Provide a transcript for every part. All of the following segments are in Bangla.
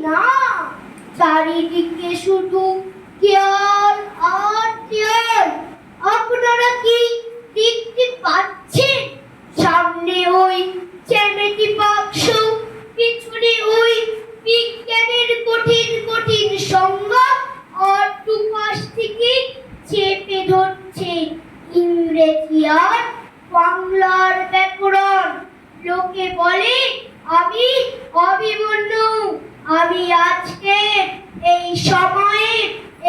না, চারিদিকে শুধু দেয়াল আর দেয়াল। আপনারা কি দেখতে পাচ্ছেন? সামনে ওই জ্যামিতি বাক্স, পিছনে ওই বিজ্ঞানের কঠিন কঠিন সংজ্ঞা, আর দুপাশ থেকে চেপে ধরছে ইংরেজি আর বাংলার ব্যাকরণ। লোকে বলে আমি অভিমন্যু, আমি আজকে এই সময়ে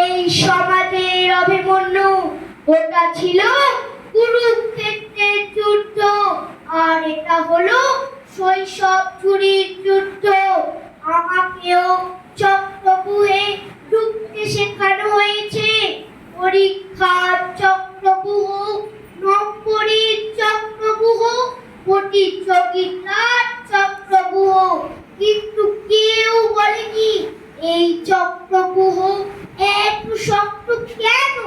এই সমাজের অভিমন্যু। ওটা ছিল কুরুক্ষেত্রের যুদ্ধ, আর এটা হলো শৈশব চুরির যুদ্ধ। আমাকেও চক্রব্যূহে ঢুকতে শেখানো হয়েছে। পরীক্ষার চক্রব্যূহ, নম্বরের চক্রব্যূহ, প্রতিযোগিতার চক্রব্যূহ, কিন্তু কেউ বলেনি এই চক্রব্যূহ এত শক্ত কেন?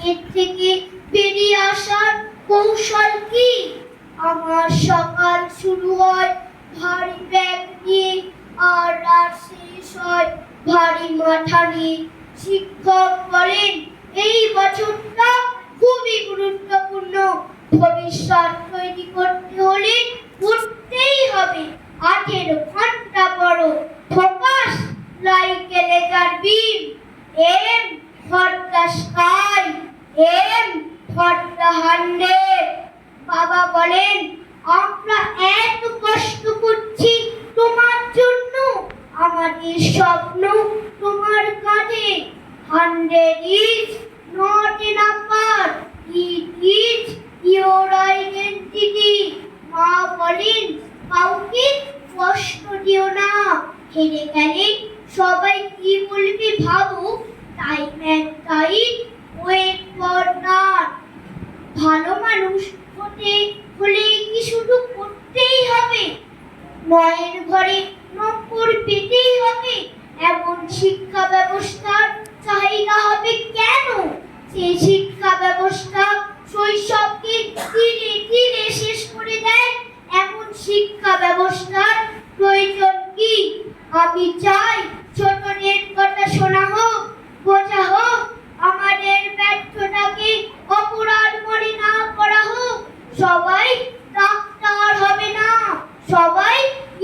এর থেকে বেরিয়ে আসার কৌশল কি? আমার সকাল শুরু হয় ভারী ব্যাগ নিয়ে, আর রাত শেষ হয় ভারী মাথা নিয়ে। শিক্ষক বলেন এই বছরটা খুবই গুরুত্বপূর্ণ, ভবিষ্যৎ তৈরি করতে হলে পড়তেই হবে। 18 ঘন্টা পড়ো, focus like a laser beam, aim for the sky, aim for the 100। বাবা বলেন আমরা এত কষ্ট করছি তোমার জন্য, আমাদের স্বপ্ন তোমার কাঁধে। 100 is not a number, it is your identity। মা বলেন কাউকে কষ্ট দিও না, হেরে গেলে সবাই কি বলবে ভাবো, time and time wait for not. ভালো মানুষ হতে হলে কি শুধু করতেই হবে? 9 ঘরে নম্বর পেতেই হবে এমন শিক্ষা ব্যবস্থার চাহিদা হবে কেন? সেই শিক্ষা ব্যবস্থা শৈশবকে ধীরে ধীরে শেষ করে দেয়, এমন শিক্ষা ব্যবস্থার প্রয়োজন কি? আমি চাই ছোটদের কথা শোনা হোক, বোঝা হোক, আমাদের ব্যর্থতাকে অপরাধ মনে না করা হোক। সবাই ডাক্তার হবে না, সবাই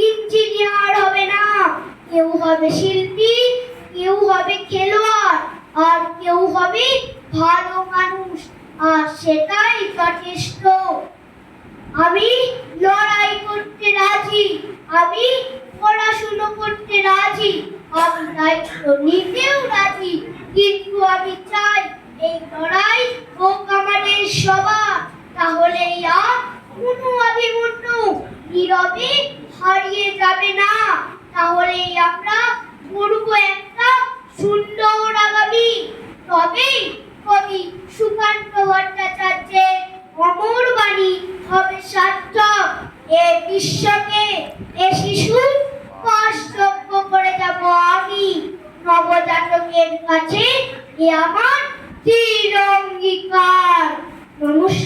ইঞ্জিনিয়ার হবে না, কেউ হবে শিল্পী, কেউ হবে খেলোয়াড়, আর কেউ হবে ভালো মানুষ, আর সেটাই যথেষ্ট। আমি লড়াই করতে রাজি, আমি পড়াশুনো করতে রাজি, আমি দায়িত্ব নিতেও রাজি, কিন্তু আমি চাই এই লড়াই হোক আমাদের সবার। তাহলে আর কোনো অভিমন্যু নীরবে হারিয়ে যাবে না। তাহলে আমরা গড়ব একটা সুন্দর আগামী। তবেই কবি সুকান্ত ভট্টাচার্যের অমর বাণী হবে সার্থক। এ বিশ্বকে এ শিশু পাঠযোগ্য করে যাব আমি। নবজাতকের কাছে এ আমার দৃঢ় অঙ্গীকার। নমস্কার।